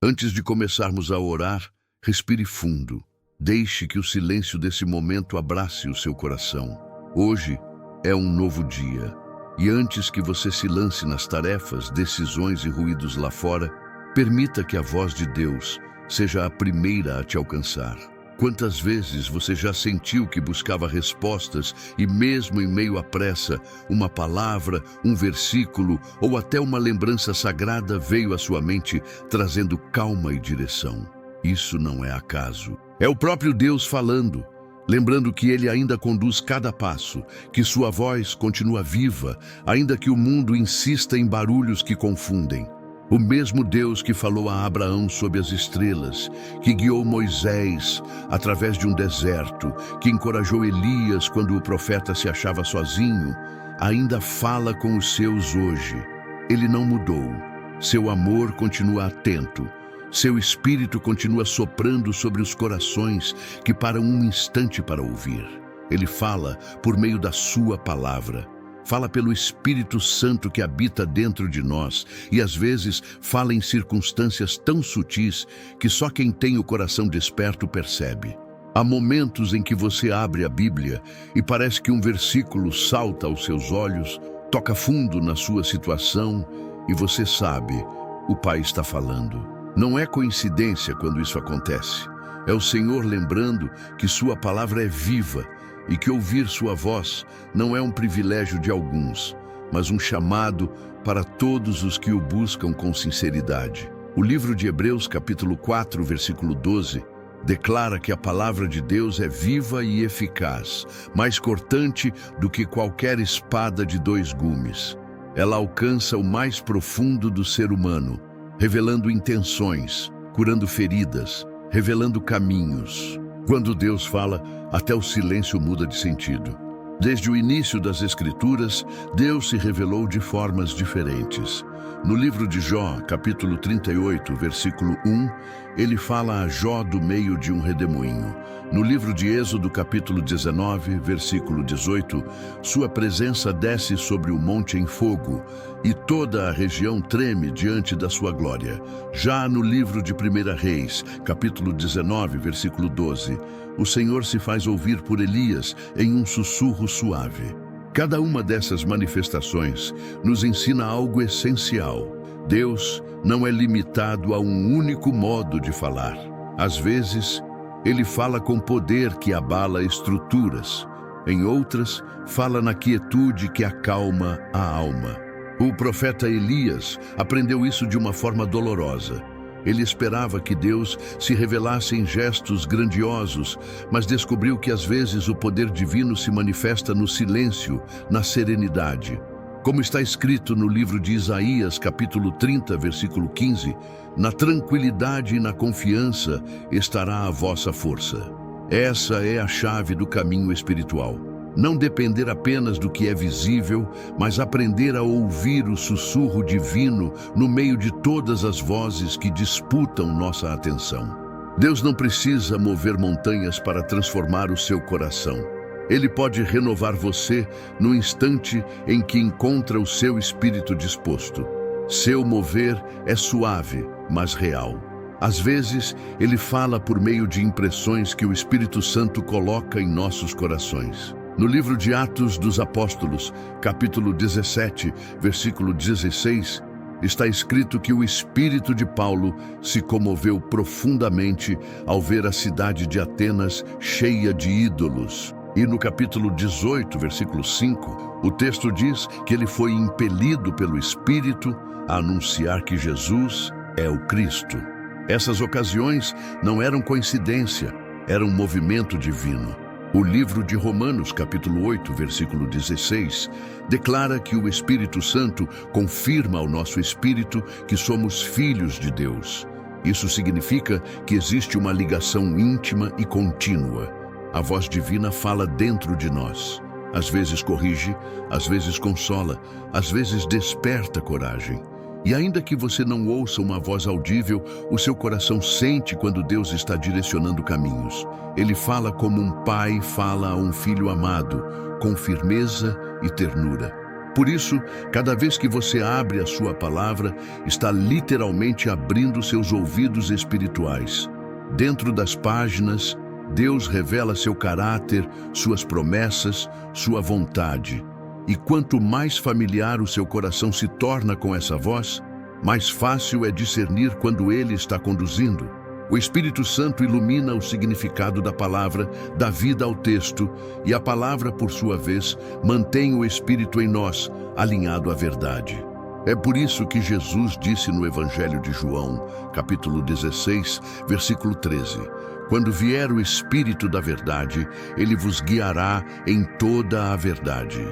Antes de começarmos a orar, respire fundo. Deixe que o silêncio desse momento abrace o seu coração. Hoje é um novo dia. E antes que você se lance nas tarefas, decisões e ruídos lá fora, permita que a voz de Deus seja a primeira a te alcançar. Quantas vezes você já sentiu que buscava respostas e mesmo em meio à pressa, uma palavra, um versículo ou até uma lembrança sagrada veio à sua mente trazendo calma e direção? Isso não é acaso. É o próprio Deus falando, lembrando que Ele ainda conduz cada passo, que sua voz continua viva, ainda que o mundo insista em barulhos que confundem. O mesmo Deus que falou a Abraão sob as estrelas, que guiou Moisés através de um deserto, que encorajou Elias quando o profeta se achava sozinho, ainda fala com os seus hoje. Ele não mudou. Seu amor continua atento. Seu espírito continua soprando sobre os corações que param um instante para ouvir. Ele fala por meio da sua palavra. Fala pelo Espírito Santo que habita dentro de nós e às vezes fala em circunstâncias tão sutis que só quem tem o coração desperto percebe. Há momentos em que você abre a Bíblia e parece que um versículo salta aos seus olhos, toca fundo na sua situação e você sabe, o Pai está falando. Não é coincidência quando isso acontece. É o Senhor lembrando que sua palavra é viva e que ouvir sua voz não é um privilégio de alguns, mas um chamado para todos os que o buscam com sinceridade. O livro de Hebreus, capítulo 4, versículo 12, declara que a palavra de Deus é viva e eficaz, mais cortante do que qualquer espada de dois gumes. Ela alcança o mais profundo do ser humano, revelando intenções, curando feridas, revelando caminhos. Quando Deus fala, até o silêncio muda de sentido. Desde o início das Escrituras, Deus se revelou de formas diferentes. No livro de Jó, capítulo 38, versículo 1, ele fala a Jó do meio de um redemoinho. No livro de Êxodo, capítulo 19, versículo 18, sua presença desce sobre o monte em fogo e toda a região treme diante da sua glória. Já no livro de 1 Reis, capítulo 19, versículo 12, o Senhor se faz ouvir por Elias em um sussurro suave. Cada uma dessas manifestações nos ensina algo essencial. Deus não é limitado a um único modo de falar. Às vezes, Ele fala com poder que abala estruturas. Em outras, fala na quietude que acalma a alma. O profeta Elias aprendeu isso de uma forma dolorosa. Ele esperava que Deus se revelasse em gestos grandiosos, mas descobriu que às vezes o poder divino se manifesta no silêncio, na serenidade. Como está escrito no livro de Isaías, capítulo 30, versículo 15, na tranquilidade e na confiança estará a vossa força. Essa é a chave do caminho espiritual. Não depender apenas do que é visível, mas aprender a ouvir o sussurro divino no meio de todas as vozes que disputam nossa atenção. Deus não precisa mover montanhas para transformar o seu coração. Ele pode renovar você no instante em que encontra o seu espírito disposto. Seu mover é suave, mas real. Às vezes, ele fala por meio de impressões que o Espírito Santo coloca em nossos corações. No livro de Atos dos Apóstolos, capítulo 17, versículo 16, está escrito que o espírito de Paulo se comoveu profundamente ao ver a cidade de Atenas cheia de ídolos. E no capítulo 18, versículo 5, o texto diz que ele foi impelido pelo Espírito a anunciar que Jesus é o Cristo. Essas ocasiões não eram coincidência, eram um movimento divino. O livro de Romanos, capítulo 8, versículo 16, declara que o Espírito Santo confirma ao nosso espírito que somos filhos de Deus. Isso significa que existe uma ligação íntima e contínua. A voz divina fala dentro de nós. Às vezes corrige, às vezes consola, às vezes desperta coragem. E ainda que você não ouça uma voz audível, o seu coração sente quando Deus está direcionando caminhos. Ele fala como um pai fala a um filho amado, com firmeza e ternura. Por isso, cada vez que você abre a sua palavra, está literalmente abrindo seus ouvidos espirituais. Dentro das páginas, Deus revela seu caráter, suas promessas, sua vontade. E quanto mais familiar o seu coração se torna com essa voz, mais fácil é discernir quando Ele está conduzindo. O Espírito Santo ilumina o significado da palavra, dá vida ao texto, e a palavra, por sua vez, mantém o Espírito em nós, alinhado à verdade. É por isso que Jesus disse no Evangelho de João, capítulo 16, versículo 13, "Quando vier o Espírito da verdade, ele vos guiará em toda a verdade."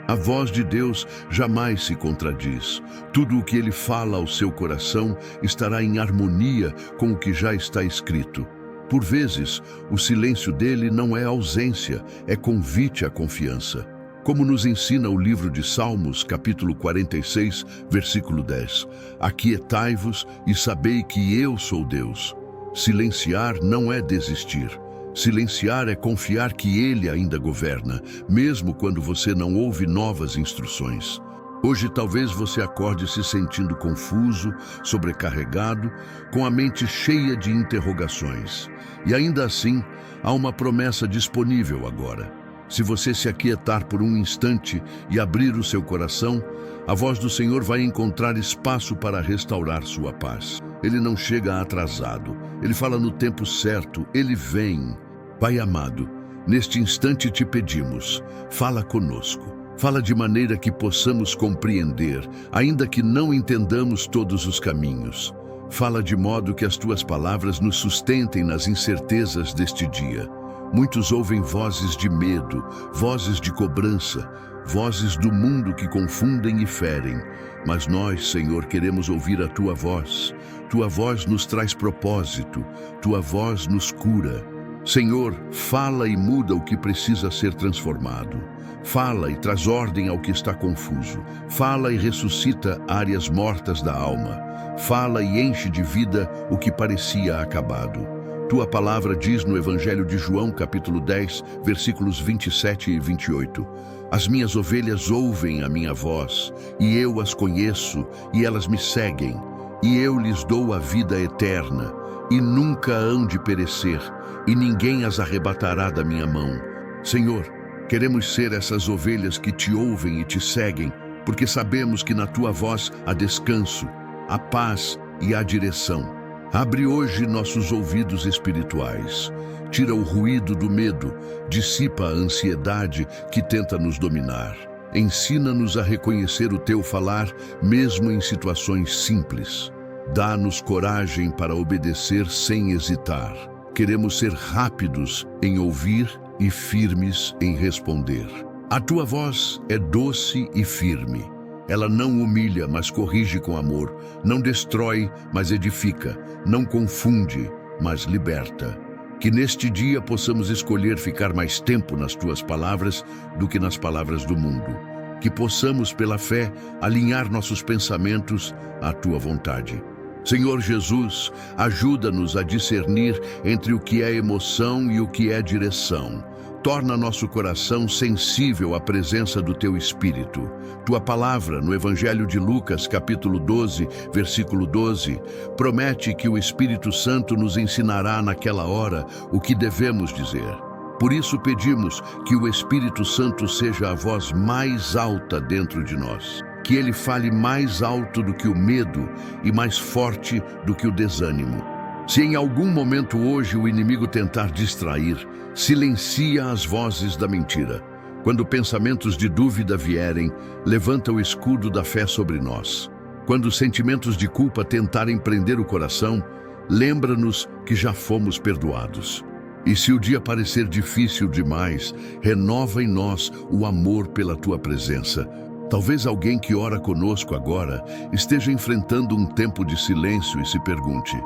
A voz de Deus jamais se contradiz. Tudo o que Ele fala ao seu coração estará em harmonia com o que já está escrito. Por vezes, o silêncio dele não é ausência, é convite à confiança. Como nos ensina o livro de Salmos, capítulo 46, versículo 10, "Aquietai-vos e sabei que eu sou Deus." Silenciar não é desistir. Silenciar é confiar que Ele ainda governa, mesmo quando você não ouve novas instruções. Hoje talvez você acorde se sentindo confuso, sobrecarregado, com a mente cheia de interrogações. E ainda assim, há uma promessa disponível agora. Se você se aquietar por um instante e abrir o seu coração, a voz do Senhor vai encontrar espaço para restaurar sua paz. Ele não chega atrasado, Ele fala no tempo certo, Ele vem. Pai amado, neste instante te pedimos, fala conosco. Fala de maneira que possamos compreender, ainda que não entendamos todos os caminhos. Fala de modo que as tuas palavras nos sustentem nas incertezas deste dia. Muitos ouvem vozes de medo, vozes de cobrança, vozes do mundo que confundem e ferem. Mas nós, Senhor, queremos ouvir a tua voz. Tua voz nos traz propósito, tua voz nos cura. Senhor, fala e muda o que precisa ser transformado. Fala e traz ordem ao que está confuso. Fala e ressuscita áreas mortas da alma. Fala e enche de vida o que parecia acabado. Tua palavra diz no Evangelho de João, capítulo 10, versículos 27 e 28. "As minhas ovelhas ouvem a minha voz, e eu as conheço, e elas me seguem. E eu lhes dou a vida eterna, e nunca hão de perecer, e ninguém as arrebatará da minha mão." Senhor, queremos ser essas ovelhas que te ouvem e te seguem, porque sabemos que na tua voz há descanso, há paz e há direção. Abre hoje nossos ouvidos espirituais. Tira o ruído do medo, dissipa a ansiedade que tenta nos dominar. Ensina-nos a reconhecer o teu falar, mesmo em situações simples. Dá-nos coragem para obedecer sem hesitar. Queremos ser rápidos em ouvir e firmes em responder. A tua voz é doce e firme. Ela não humilha, mas corrige com amor. Não destrói, mas edifica. Não confunde, mas liberta. Que neste dia possamos escolher ficar mais tempo nas tuas palavras do que nas palavras do mundo. Que possamos, pela fé, alinhar nossos pensamentos à tua vontade. Senhor Jesus, ajuda-nos a discernir entre o que é emoção e o que é direção. Torna nosso coração sensível à presença do Teu Espírito. Tua palavra, no Evangelho de Lucas, capítulo 12, versículo 12, promete que o Espírito Santo nos ensinará naquela hora o que devemos dizer. Por isso pedimos que o Espírito Santo seja a voz mais alta dentro de nós. Que ele fale mais alto do que o medo e mais forte do que o desânimo. Se em algum momento hoje o inimigo tentar distrair, silencia as vozes da mentira. Quando pensamentos de dúvida vierem, levanta o escudo da fé sobre nós. Quando sentimentos de culpa tentarem prender o coração, lembra-nos que já fomos perdoados. E se o dia parecer difícil demais, renova em nós o amor pela tua presença. Talvez alguém que ora conosco agora esteja enfrentando um tempo de silêncio e se pergunte: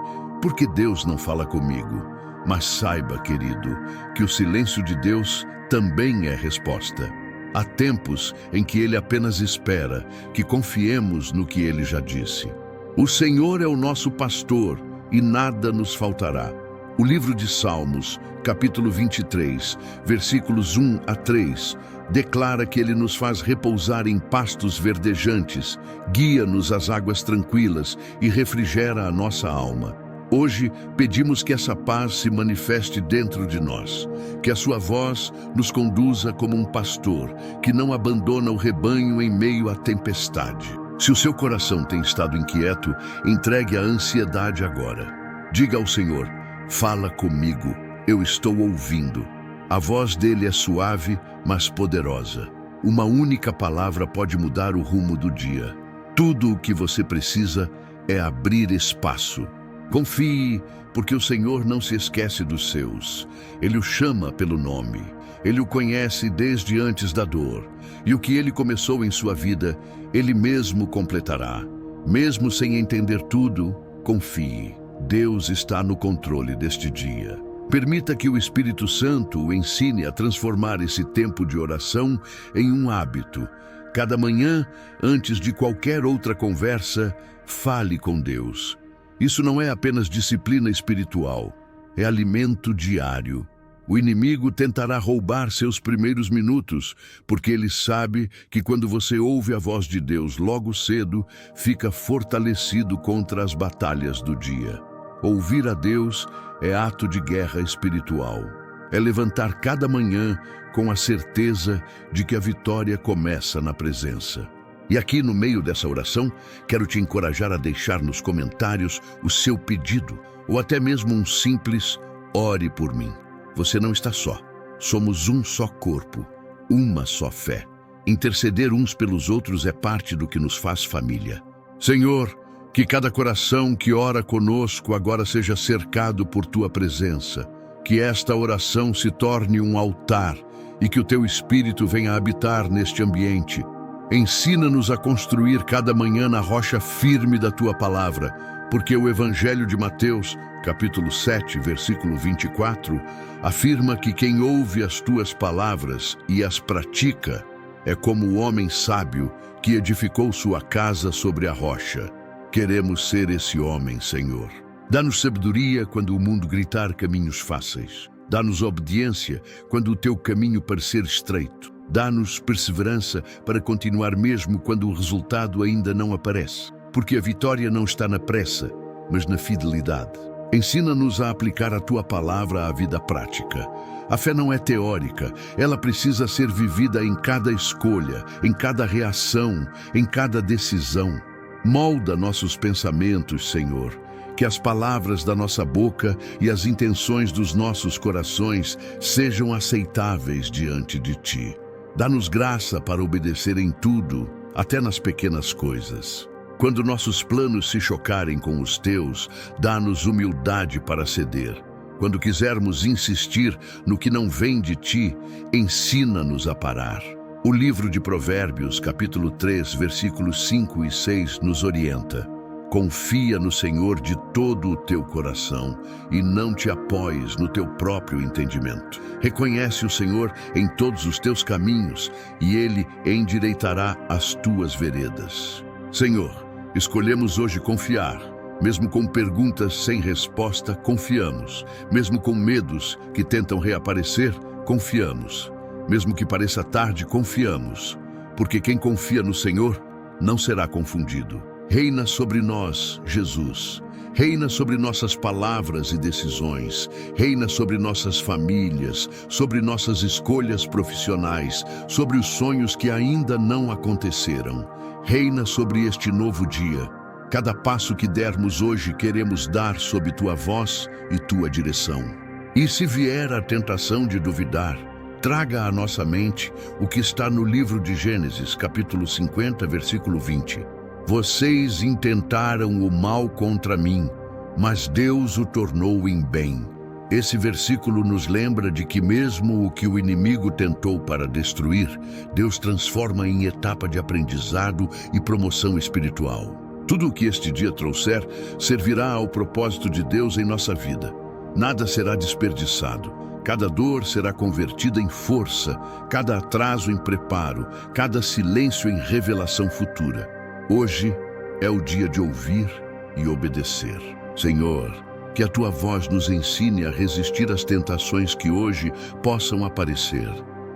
por que Deus não fala comigo? Mas saiba, querido, que o silêncio de Deus também é resposta. Há tempos em que Ele apenas espera que confiemos no que Ele já disse. O Senhor é o nosso pastor e nada nos faltará. O livro de Salmos, capítulo 23, versículos 1 a 3, declara que Ele nos faz repousar em pastos verdejantes, guia-nos às águas tranquilas e refrigera a nossa alma. Hoje, pedimos que essa paz se manifeste dentro de nós, que a sua voz nos conduza como um pastor, que não abandona o rebanho em meio à tempestade. Se o seu coração tem estado inquieto, entregue a ansiedade agora. Diga ao Senhor: fala comigo, eu estou ouvindo. A voz dele é suave, mas poderosa. Uma única palavra pode mudar o rumo do dia. Tudo o que você precisa é abrir espaço. Confie, porque o Senhor não se esquece dos seus. Ele o chama pelo nome. Ele o conhece desde antes da dor. E o que ele começou em sua vida, ele mesmo completará. Mesmo sem entender tudo, confie. Deus está no controle deste dia. Permita que o Espírito Santo o ensine a transformar esse tempo de oração em um hábito. Cada manhã, antes de qualquer outra conversa, fale com Deus. Isso não é apenas disciplina espiritual, é alimento diário. O inimigo tentará roubar seus primeiros minutos, porque ele sabe que quando você ouve a voz de Deus logo cedo, fica fortalecido contra as batalhas do dia. Ouvir a Deus é ato de guerra espiritual. É levantar cada manhã com a certeza de que a vitória começa na presença. E aqui no meio dessa oração, quero te encorajar a deixar nos comentários o seu pedido, ou até mesmo um simples "ore por mim". Você não está só. Somos um só corpo, uma só fé. Interceder uns pelos outros é parte do que nos faz família. Senhor, que cada coração que ora conosco agora seja cercado por Tua presença. Que esta oração se torne um altar e que o Teu Espírito venha habitar neste ambiente. Ensina-nos a construir cada manhã na rocha firme da Tua palavra, porque o Evangelho de Mateus, capítulo 7, versículo 24, afirma que quem ouve as Tuas palavras e as pratica é como o homem sábio que edificou sua casa sobre a rocha. Queremos ser esse homem, Senhor. Dá-nos sabedoria quando o mundo gritar caminhos fáceis. Dá-nos obediência quando o Teu caminho parecer estreito. Dá-nos perseverança para continuar mesmo quando o resultado ainda não aparece. Porque a vitória não está na pressa, mas na fidelidade. Ensina-nos a aplicar a Tua palavra à vida prática. A fé não é teórica, ela precisa ser vivida em cada escolha, em cada reação, em cada decisão. Molda nossos pensamentos, Senhor, que as palavras da nossa boca e as intenções dos nossos corações sejam aceitáveis diante de Ti. Dá-nos graça para obedecer em tudo, até nas pequenas coisas. Quando nossos planos se chocarem com os Teus, dá-nos humildade para ceder. Quando quisermos insistir no que não vem de Ti, ensina-nos a parar. O livro de Provérbios, capítulo 3, versículos 5 e 6, nos orienta. Confia no Senhor de todo o teu coração e não te apoies no teu próprio entendimento. Reconhece o Senhor em todos os teus caminhos e Ele endireitará as tuas veredas. Senhor, escolhemos hoje confiar. Mesmo com perguntas sem resposta, confiamos. Mesmo com medos que tentam reaparecer, confiamos. Mesmo que pareça tarde, confiamos. Porque quem confia no Senhor não será confundido. Reina sobre nós, Jesus. Reina sobre nossas palavras e decisões. Reina sobre nossas famílias, sobre nossas escolhas profissionais, sobre os sonhos que ainda não aconteceram. Reina sobre este novo dia. Cada passo que dermos hoje queremos dar sob Tua voz e Tua direção. E se vier a tentação de duvidar, traga à nossa mente o que está no livro de Gênesis, capítulo 50, versículo 20. Vocês intentaram o mal contra mim, mas Deus o tornou em bem. Esse versículo nos lembra de que mesmo o que o inimigo tentou para destruir, Deus transforma em etapa de aprendizado e promoção espiritual. Tudo o que este dia trouxer servirá ao propósito de Deus em nossa vida. Nada será desperdiçado. Cada dor será convertida em força, cada atraso em preparo, cada silêncio em revelação futura. Hoje é o dia de ouvir e obedecer. Senhor, Que a tua voz nos ensine a resistir às tentações que hoje possam aparecer.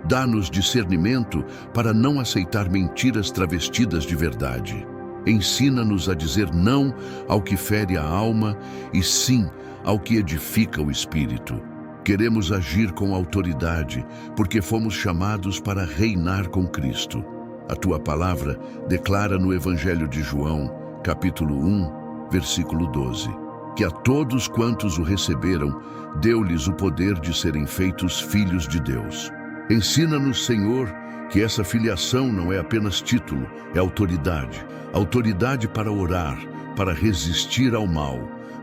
Dá-nos discernimento para não aceitar mentiras travestidas de verdade. Ensina-nos a dizer não ao que fere a alma e sim ao que edifica o espírito. Queremos agir com autoridade, porque fomos chamados para reinar com Cristo. A tua palavra declara no Evangelho de João, capítulo 1, versículo 12, que a todos quantos o receberam, deu-lhes o poder de serem feitos filhos de Deus. Ensina-nos, Senhor, que essa filiação não é apenas título, é autoridade. Autoridade para orar, para resistir ao mal,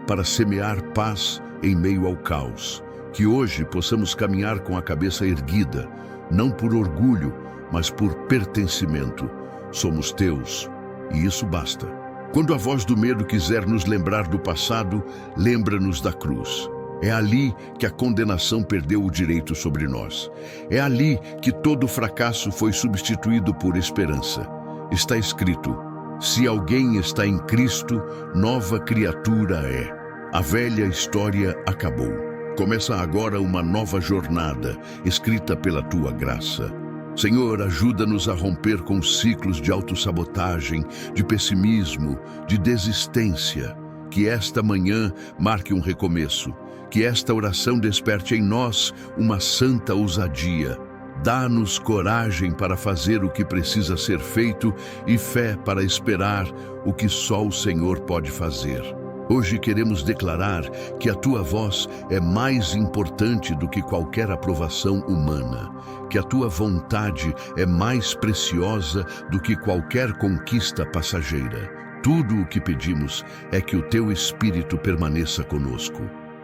para semear paz em meio ao caos. Que hoje possamos caminhar com a cabeça erguida, não por orgulho, mas por pertencimento. Somos teus, e isso basta. Quando a voz do medo quiser nos lembrar do passado, lembra-nos da cruz. É ali que a condenação perdeu o direito sobre nós. É ali que todo fracasso foi substituído por esperança. Está escrito: se alguém está em Cristo, nova criatura é. A velha história acabou. Começa agora uma nova jornada, escrita pela tua graça. Senhor, ajuda-nos a romper com ciclos de autossabotagem, de pessimismo, de desistência. Que esta manhã marque um recomeço. Que esta oração desperte em nós uma santa ousadia. Dá-nos coragem para fazer o que precisa ser feito e fé para esperar o que só o Senhor pode fazer. Hoje queremos declarar que a tua voz é mais importante do que qualquer aprovação humana, que a tua vontade é mais preciosa do que qualquer conquista passageira. Tudo o que pedimos é que o teu Espírito permaneça conosco.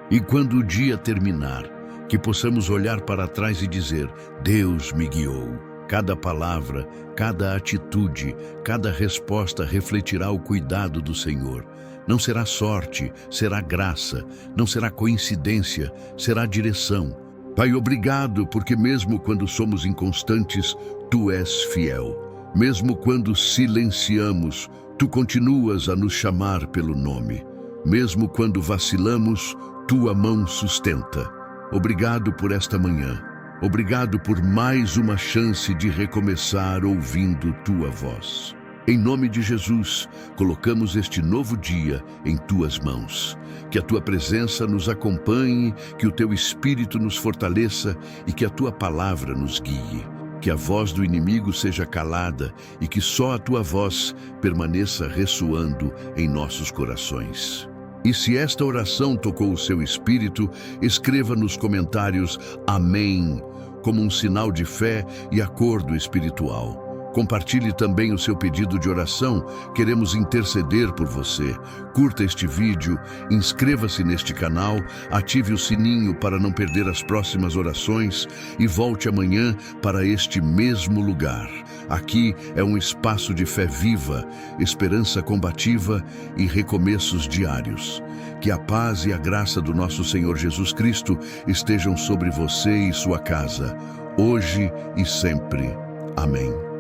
E quando o dia terminar, que possamos olhar para trás e dizer: Deus me guiou. Cada palavra, cada atitude, cada resposta refletirá o cuidado do Senhor. Não será sorte, será graça. Não será coincidência, será direção. Pai, obrigado, porque mesmo quando somos inconstantes, Tu és fiel. Mesmo quando silenciamos, Tu continuas a nos chamar pelo nome. Mesmo quando vacilamos, Tua mão sustenta. Obrigado por esta manhã. Obrigado por mais uma chance de recomeçar ouvindo Tua voz. Em nome de Jesus, colocamos este novo dia em Tuas mãos. Que a Tua presença nos acompanhe, que o Teu Espírito nos fortaleça e que a Tua palavra nos guie. Que a voz do inimigo seja calada e que só a Tua voz permaneça ressoando em nossos corações. E se esta oração tocou o seu espírito, escreva nos comentários Amém, como um sinal de fé e acordo espiritual. Compartilhe também o seu pedido de oração, queremos interceder por você. Curta este vídeo, inscreva-se neste canal, ative o sininho para não perder as próximas orações e volte amanhã para este mesmo lugar. Aqui é um espaço de fé viva, esperança combativa e recomeços diários. Que a paz e a graça do nosso Senhor Jesus Cristo estejam sobre você e sua casa, hoje e sempre. Amém.